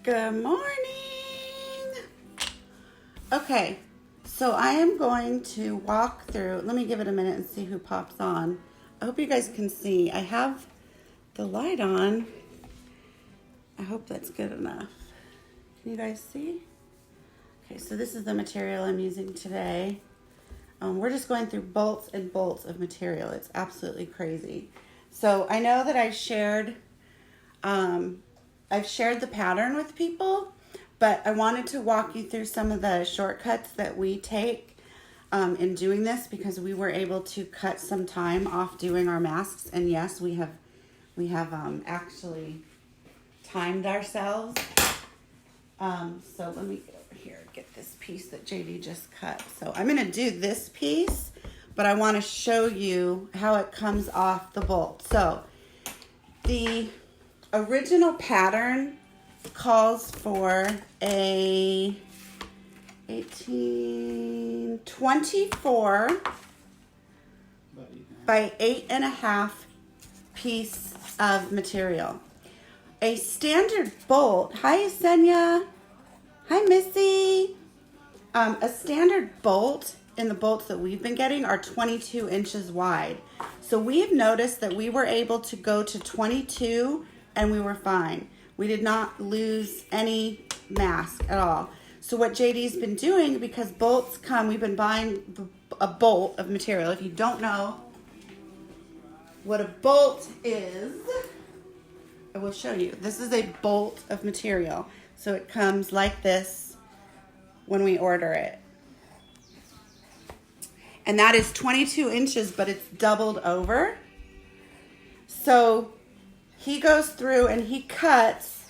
Good morning. Okay, so I am going to walk through. Let me give it a minute and see who pops on. I hope you guys can see. I have the light on. I hope that's good enough. Can you guys see? Okay, so this is the material I'm using today. We're just going through bolts and bolts of material. It's absolutely crazy. So I know that I've shared the pattern with people, but I wanted to walk you through some of the shortcuts that we take in doing this, because we were able to cut some time off doing our masks. And yes, we have actually timed ourselves. So let me go over here and get this piece that JD just cut. So I'm going to do this piece, but I want to show you how it comes off the bolt. So the original pattern calls for a 1824 by 8.5 piece of material. A standard bolt, hi Senya, hi Missy. A standard bolt in the bolts that we've been getting are 22 inches wide. So we've noticed that we were able to go to 22 and we were fine. We did not lose any mask at all. So what JD's been doing, because bolts come, we've been buying a bolt of material. If you don't know what a bolt is, I will show you. This is a bolt of material. So it comes like this when we order it. And that is 22 inches, but it's doubled over. So he goes through and he cuts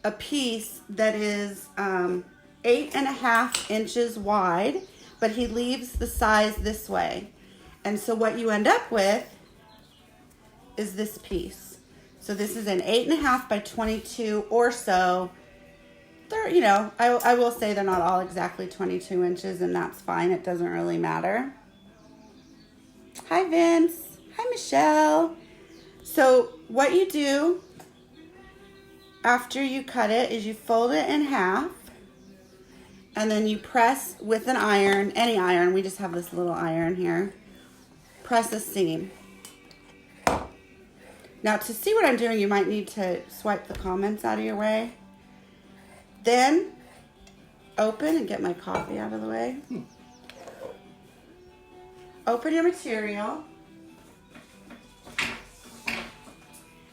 a piece that is 8.5 inches wide, but he leaves the size this way. And so what you end up with is this piece. So this is an 8.5 by 22 or so. They're, you know, I will say they're not all exactly 22 inches, and that's fine. It doesn't really matter. Hi, Vince. Hi, Michelle. So what you do after you cut it is you fold it in half, and then you press with an iron, any iron. We just have this little iron here. Press a seam. Now, to see what I'm doing, you might need to swipe the comments out of your way. Then open and get my coffee out of the way. Open your material.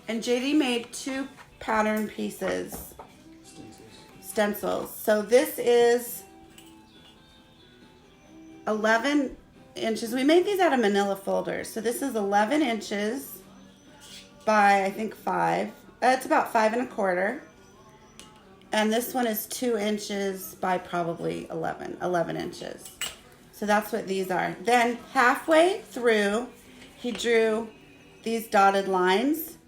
And JD made 2 pattern pieces. Stencils. So this is 11 inches. We made these out of manila folders. So this is 11 inches by, I think, 5. It's about 5 1/4. And this one is 2 inches by probably 11 inches. So that's what these are. Then halfway through, he drew these dotted lines,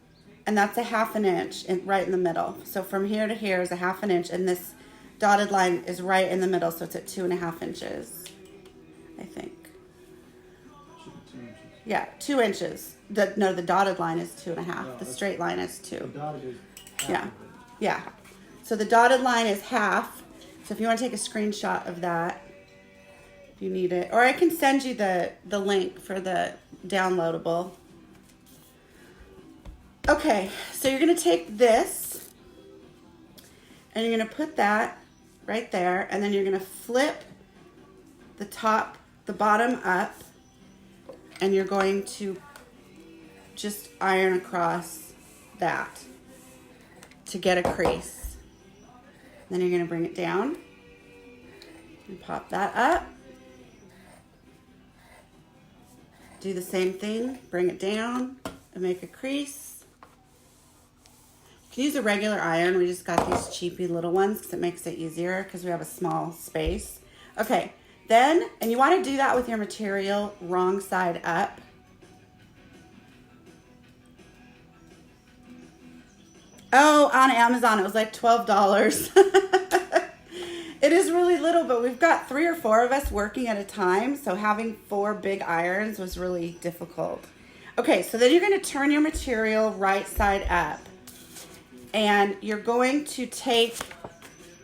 and that's a 1/2 inch right in the middle. So from here to here is a 1/2 inch, and this dotted line is right in the middle, so it's at 2.5 inches, I think. Yeah, 2 inches. The dotted line is 2.5. No, the straight line is 2. The dotted is half. Yeah. So the dotted line is half. So if you want to take a screenshot of that, if you need it, or I can send you the link for the downloadable. Okay, so you're going to take this and you're going to put that right there, and then you're going to flip the bottom up, and you're going to just iron across that to get a crease. Then you're going to bring it down and pop that up. Do the same thing, bring it down and make a crease. You can use a regular iron. We just got these cheapy little ones because it makes it easier because we have a small space. Okay, then, and you want to do that with your material wrong side up. Oh, on Amazon, it was like $12. It is really little, but we've got 3 or 4 of us working at a time, so having 4 big irons was really difficult. Okay, so then you're going to turn your material right side up. And you're going to take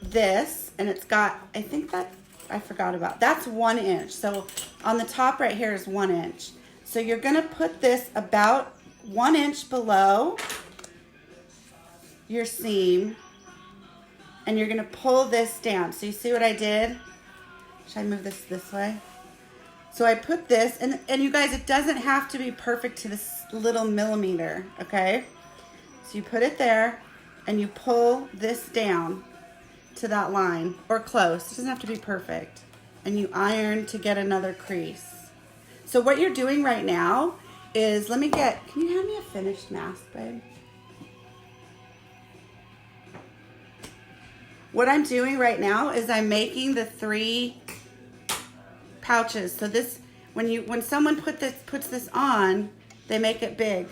this, and it's got, I think that, I forgot about, that's 1 inch. So on the top right here is 1 inch. So you're gonna put this about 1 inch below your seam, and you're gonna pull this down. So you see what I did? Should I move this way? So I put this, and you guys, it doesn't have to be perfect to this little millimeter, okay? So you put it there, and you pull this down to that line, or close. It doesn't have to be perfect. And you iron to get another crease. So what you're doing right now is, can you hand me a finished mask, babe? What I'm doing right now is I'm making the 3 pouches. So this, when someone puts this on, they make it big.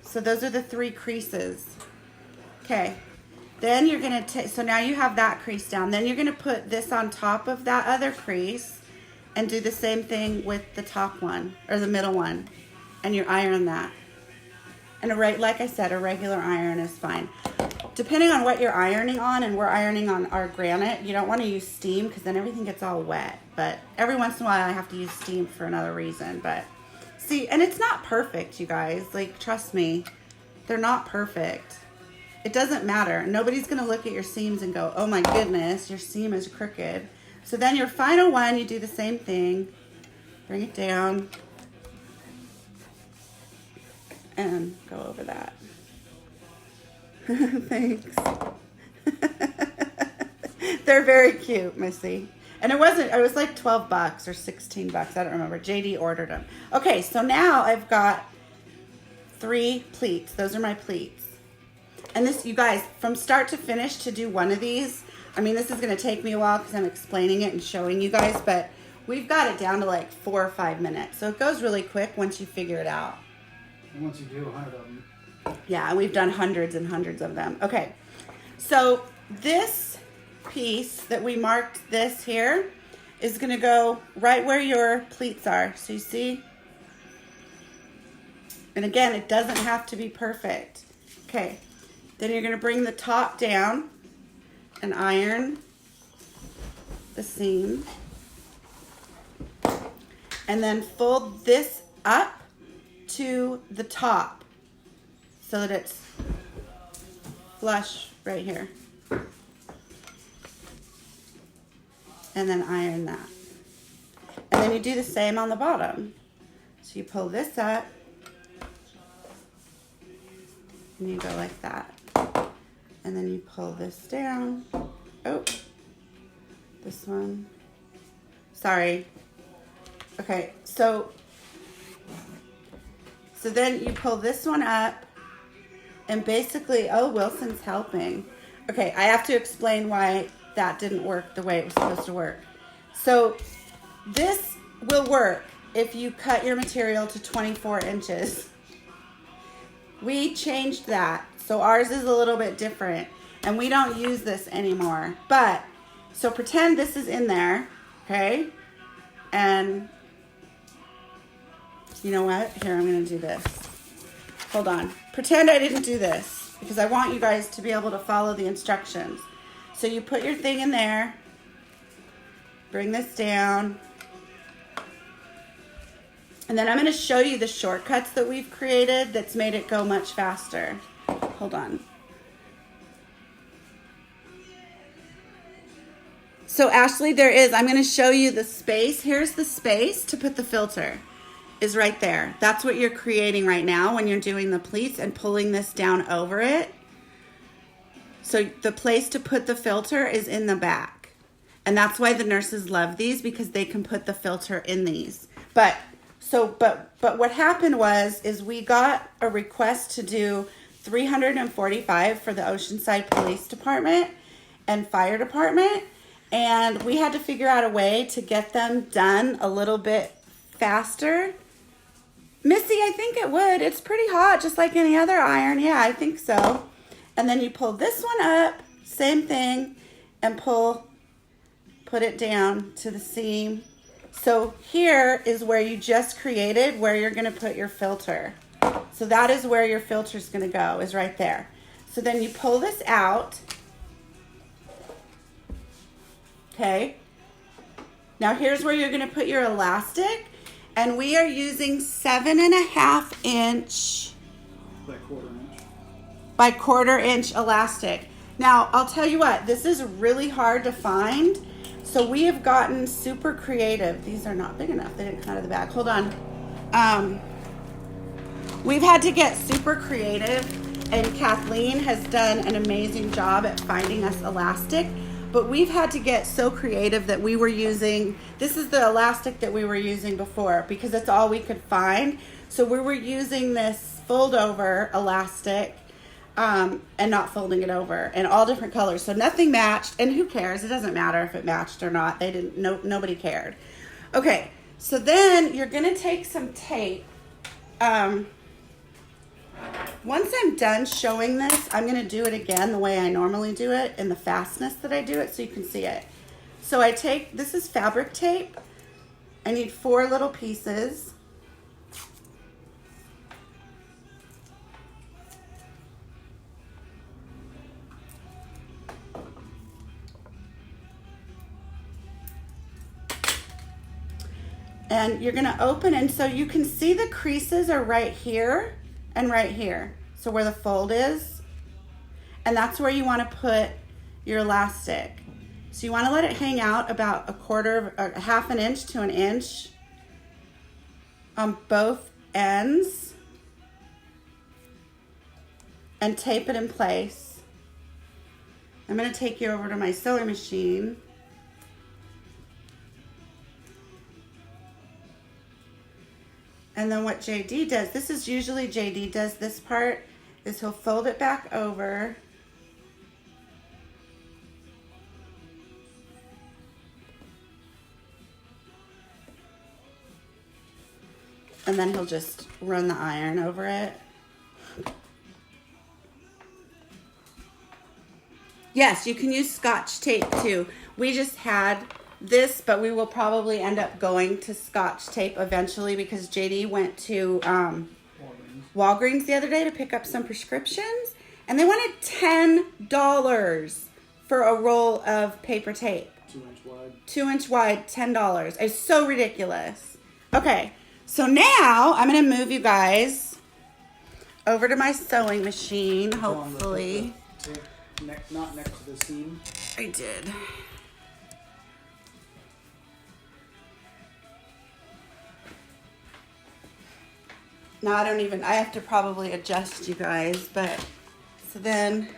So those are the 3 creases. Okay. Then you're gonna take, so now you have that crease down. Then you're gonna put this on top of that other crease and do the same thing with the top one, or the middle one. And you iron that. And like I said, a regular iron is fine. Depending on what you're ironing on, and we're ironing on our granite, you don't wanna use steam because then everything gets all wet. But every once in a while I have to use steam for another reason. But see, and it's not perfect, you guys. Like, trust me, they're not perfect. It doesn't matter. Nobody's gonna look at your seams and go, oh my goodness, your seam is crooked. So then your final one, you do the same thing. Bring it down and go over that. Thanks. They're very cute, Missy. And it was like 12 bucks or 16 bucks. I don't remember. JD ordered them. Okay, so now I've got 3 pleats. Those are my pleats. And this, you guys, from start to finish to do one of these, I mean, this is going to take me a while because I'm explaining it and showing you guys, but we've got it down to like 4 or 5 minutes. So it goes really quick once you figure it out. And once you do 100 of them. Yeah, and we've done hundreds and hundreds of them. Okay, so this piece that we marked this here is going to go right where your pleats are. So you see? And again, it doesn't have to be perfect. Okay. Then you're going to bring the top down and iron the seam. And then fold this up to the top so that it's flush right here. And then iron that. And then you do the same on the bottom. So you pull this up and you go like that. And then you pull this down. Oh, this one. Sorry. Okay, so then you pull this one up and basically, oh, Wilson's helping. Okay, I have to explain why that didn't work the way it was supposed to work. So this will work if you cut your material to 24 inches. We changed that. So ours is a little bit different and we don't use this anymore. But, so pretend this is in there, okay? And you know what? Here, I'm gonna do this. Hold on. Pretend I didn't do this because I want you guys to be able to follow the instructions. So you put your thing in there, bring this down, and then I'm gonna show you the shortcuts that we've created that's made it go much faster. Hold on. So Ashley, I'm gonna show you the space. Here's the space to put the filter, is right there. That's what you're creating right now when you're doing the pleats and pulling this down over it. So the place to put the filter is in the back. And that's why the nurses love these, because they can put the filter in these. But what happened is we got a request to do 345 for the Oceanside Police Department and Fire Department. And we had to figure out a way to get them done a little bit faster. Missy, I think it would. It's pretty hot, just like any other iron. Yeah, I think so. And then you pull this one up, same thing, and put it down to the seam. So here is where you just created where you're gonna put your filter. So that is where your filter is gonna go, is right there. So then you pull this out. Okay. Now here's where you're going to put your elastic. And we are using 7.5 inch By quarter-inch. by quarter-inch elastic. Now, I'll tell you what, this is really hard to find. So we have gotten super creative. These are not big enough. They didn't come out of the bag. Hold on. We've had to get super creative, and Kathleen has done an amazing job at finding us elastic. But we've had to get so creative that we were using, this is the elastic that we were using before because it's all we could find. So we were using this fold over elastic and not folding it over, in all different colors. So nothing matched, and who cares? It doesn't matter if it matched or not. They didn't, nobody cared. Okay, so then you're gonna take some tape. Once I'm done showing this, I'm going to do it again the way I normally do it in the fastness that I do it so you can see it. So I take, this is fabric tape. I need 4 little pieces. And you're going to open, and so you can see the creases are right here and right here. So where the fold is, and that's where you want to put your elastic. So you want to let it hang out about a half an inch to an inch on both ends and tape it in place. I'm going to take you over to my sewing machine. And then what JD does, this is usually JD does this part, is he'll fold it back over. And then he'll just run the iron over it. Yes, you can use Scotch tape too. We just had this, but we will probably end up going to Scotch tape eventually because JD went to Walgreens the other day to pick up some prescriptions, and they wanted $10 for a roll of paper tape. 2-inch wide. 2-inch wide, $10. It's so ridiculous. Okay, so now I'm gonna move you guys over to my sewing machine, hopefully. Not next to the seam. I did. Now I have to probably adjust you guys, but, so then,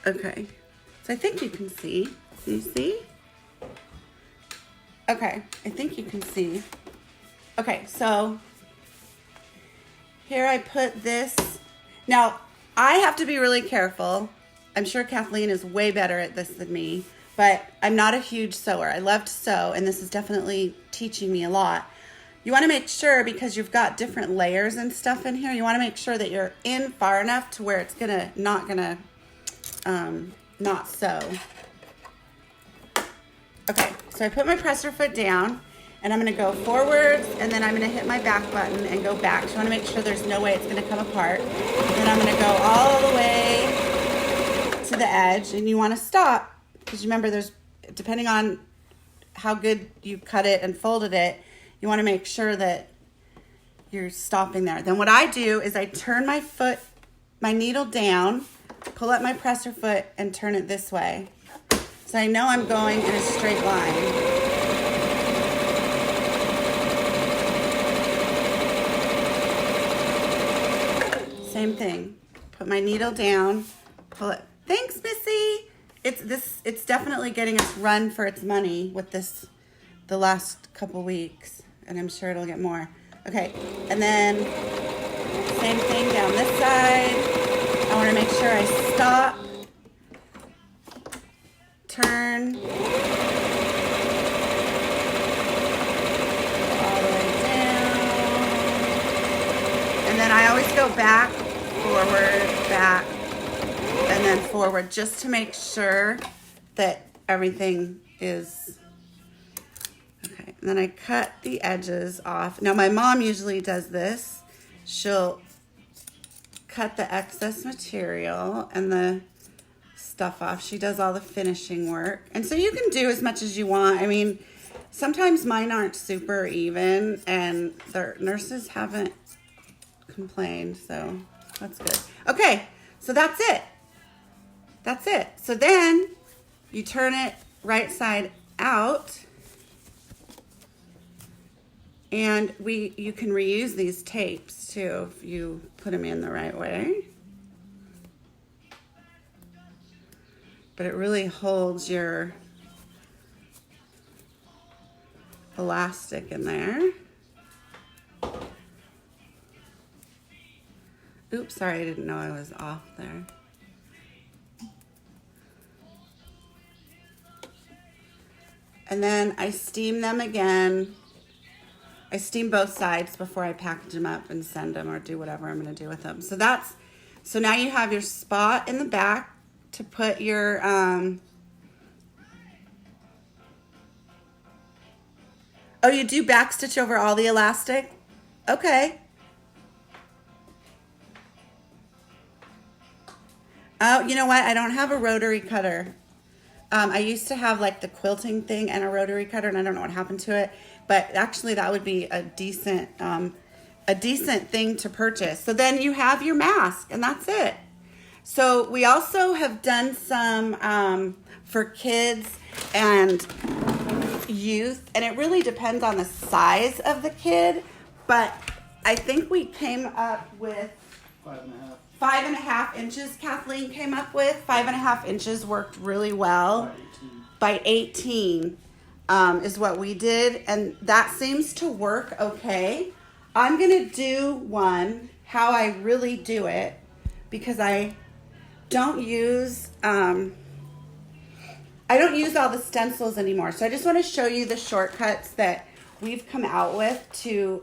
okay. So I think you can see. Do you see? Okay, I think you can see. Okay, so here I put this. Now, I have to be really careful. I'm sure Kathleen is way better at this than me, but I'm not a huge sewer. I love to sew, and this is definitely teaching me a lot. You want to make sure, because you've got different layers and stuff in here, you want to make sure that you're in far enough to where it's not sew. Okay, so I put my presser foot down, and I'm going to go forwards, and then I'm going to hit my back button and go back. So you want to make sure there's no way it's going to come apart. And then I'm going to go all the way to the edge, and you want to stop, because remember, depending on how good you cut it and folded it, you want to make sure that you're stopping there. Then what I do is I turn my needle down, pull up my presser foot, and turn it this way. So I know I'm going in a straight line. Same thing. Put my needle down, pull it. Thanks, Missy. It's definitely getting us run for its money with this the last couple weeks, and I'm sure it'll get more. Okay, and then same thing down this side. I want to make sure I stop, turn, all the way down, and then I always go back, forward, back, and then forward, just to make sure that everything is okay. And then I cut the edges off. Now my mom usually does this. She'll cut the excess material and the stuff off. She does all the finishing work. And so you can do as much as you want. I mean, sometimes mine aren't super even, and the nurses haven't complained, so that's good. Okay, so that's it. That's it. So then you turn it right side out, and you can reuse these tapes too if you put them in the right way. But it really holds your elastic in there. Oops, sorry, I didn't know I was off there. And then I steam them again. I steam both sides before I package them up and send them or do whatever I'm going to do with them. So now you have your spot in the back to put your oh, you do back stitch over all the elastic? Okay. Oh, you know what? I don't have a rotary cutter. I used to have like the quilting thing and a rotary cutter, and I don't know what happened to it. But actually, that would be a decent thing to purchase. So then you have your mask, and that's it. So we also have done some for kids and youth, and it really depends on the size of the kid. But I think we came up with 5.5. 5.5 inches. Kathleen came up with 5.5 inches worked really well. By 18 is what we did, and that seems to work okay. I'm gonna do one how I really do it because I don't use all the stencils anymore. So I just want to show you the shortcuts that we've come out with to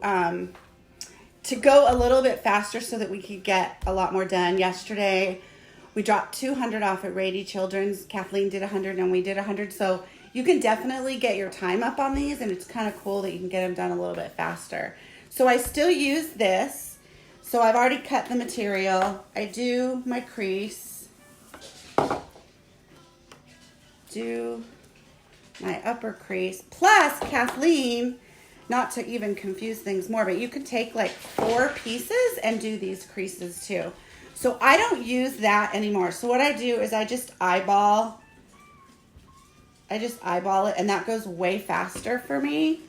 go a little bit faster so that we could get a lot more done. Yesterday, we dropped 200 off at Rady Children's. Kathleen did 100 and we did 100. So you can definitely get your time up on these, and it's kind of cool that you can get them done a little bit faster. So I still use this. So I've already cut the material. I do my crease. Do my upper crease. Plus, Kathleen, not to even confuse things more, but you can take like 4 pieces and do these creases too. So I don't use that anymore. So what I do is I just eyeball it, and that goes way faster for me.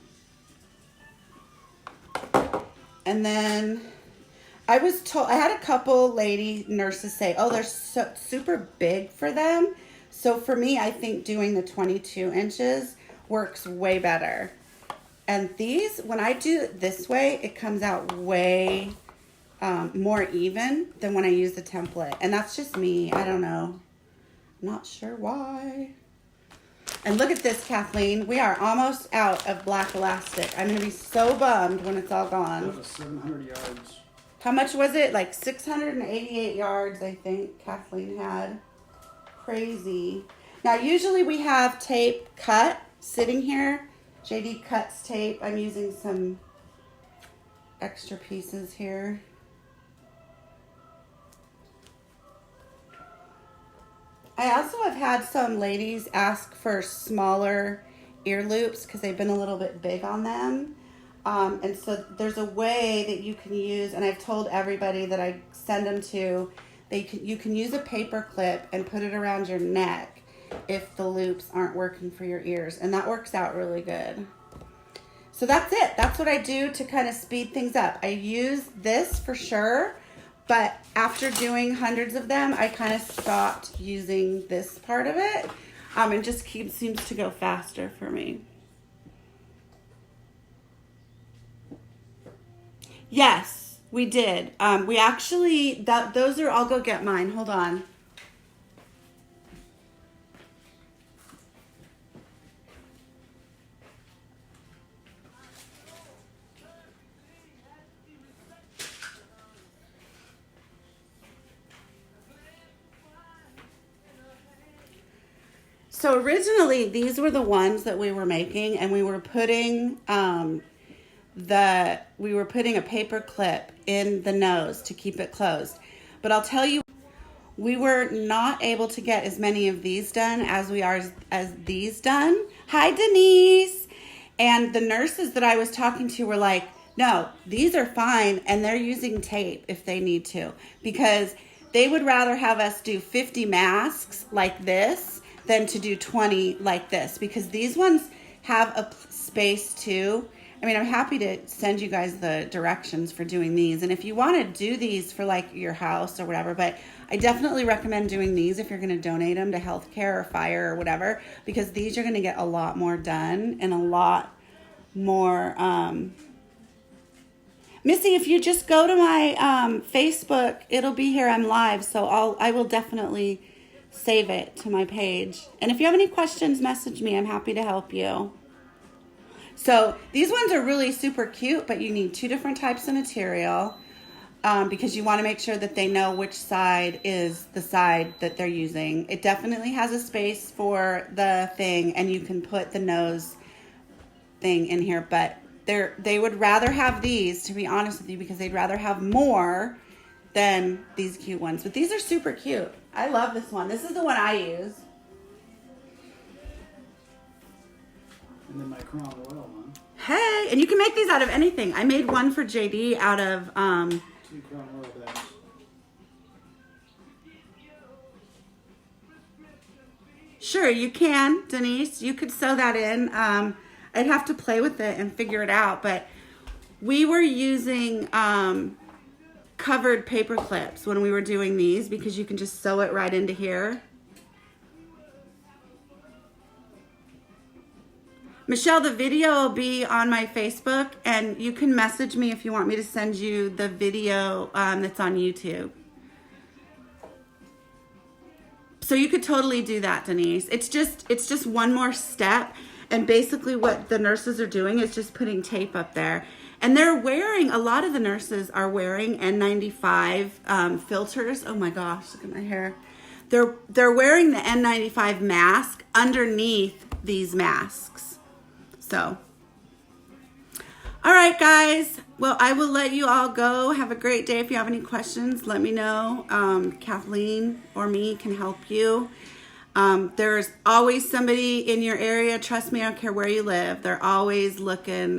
And then I was told, I had a couple lady nurses say, oh, they're so super big for them. So for me, I think doing the 22 inches works way better. And these, when I do it this way, it comes out way more even than when I use the template. And that's just me. I don't know. I'm not sure why. And look at this, Kathleen. We are almost out of black elastic. I'm going to be so bummed when it's all gone. That was 700 yards. How much was it? Like 688 yards, I think Kathleen had. Crazy. Now, usually we have tape cut sitting here. JD cuts tape. I'm using some extra pieces here. I also have had some ladies ask for smaller ear loops because they've been a little bit big on them. And so there's a way that you can use, and I've told everybody that I send them to, you can use a paper clip and put it around your neck if the loops aren't working for your ears, and that works out really good. So that's it. That's what I do to kind of speed things up. I use this for sure, but after doing hundreds of them, I kind of stopped using this part of it. It just seems to go faster for me. Yes, we did. We actually, those are, I'll go get mine. Hold on. So originally, these were the ones that we were making, and we were putting a paper clip in the nose to keep it closed. But I'll tell you, we were not able to get as many of these done as we are as these done. Hi, Denise. And the nurses that I was talking to were like, no, these are fine. And they're using tape if they need to, because they would rather have us do 50 masks like this than to do 20 like this, because these ones have a space too. I mean, I'm happy to send you guys the directions for doing these. And if you want to do these for like your house or whatever, but I definitely recommend doing these if you're going to donate them to healthcare or fire or whatever, because these are going to get a lot more done and a lot more, Missy, if you just go to my Facebook, it'll be here. I'm live, so I will definitely save it to my page. And if you have any questions, message me. I'm happy to help you. So these ones are really super cute, but you need 2 different types of material because you want to make sure that they know which side is the side that they're using. It definitely has a space for the thing, and you can put the nose thing in here, but they would rather have these, to be honest with you, because they'd rather have more than these cute ones. But these are super cute. I love this one. This is the one I use. And then my Crown Royal one. Hey, and you can make these out of anything. I made one for JD out of 2 Crown Royal bags. Sure, you can, Denise. You could sew that in. I'd have to play with it and figure it out, but we were using covered paper clips when we were doing these, because you can just sew it right into here. Michelle, the video will be on my Facebook, and you can message me if you want me to send you the video that's on YouTube. So you could totally do that, Denise. It's just one more step. And basically what the nurses are doing is just putting tape up there. And they're wearing, a lot of the nurses are wearing N95 filters. Oh my gosh, look at my hair. They're wearing the N95 mask underneath these masks. So, all right, guys. Well, I will let you all go. Have a great day. If you have any questions, let me know. Kathleen or me can help you. There's always somebody in your area. Trust me, I don't care where you live. They're always looking.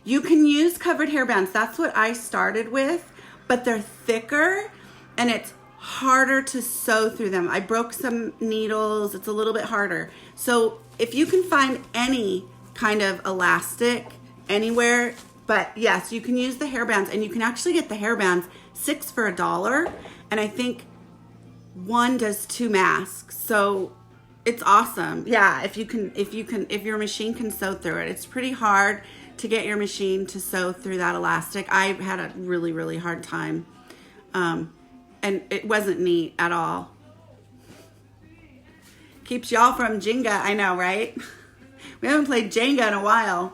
You can use covered hairbands. That's what I started with, but they're thicker and it's harder to sew through them. I broke some needles. It's a little bit harder. So if you can find any kind of elastic anywhere, but yes, you can use the hairbands, and you can actually get the hairbands 6 for $1. And I think one does 2 masks. So it's awesome. Yeah. If your machine can sew through it. It's pretty hard to get your machine to sew through that elastic. I had a really, really hard time. And it wasn't neat at all. Keeps y'all from Jenga. I know, right? We haven't played Jenga in a while.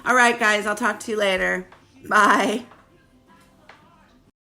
All right, guys. I'll talk to you later. Bye.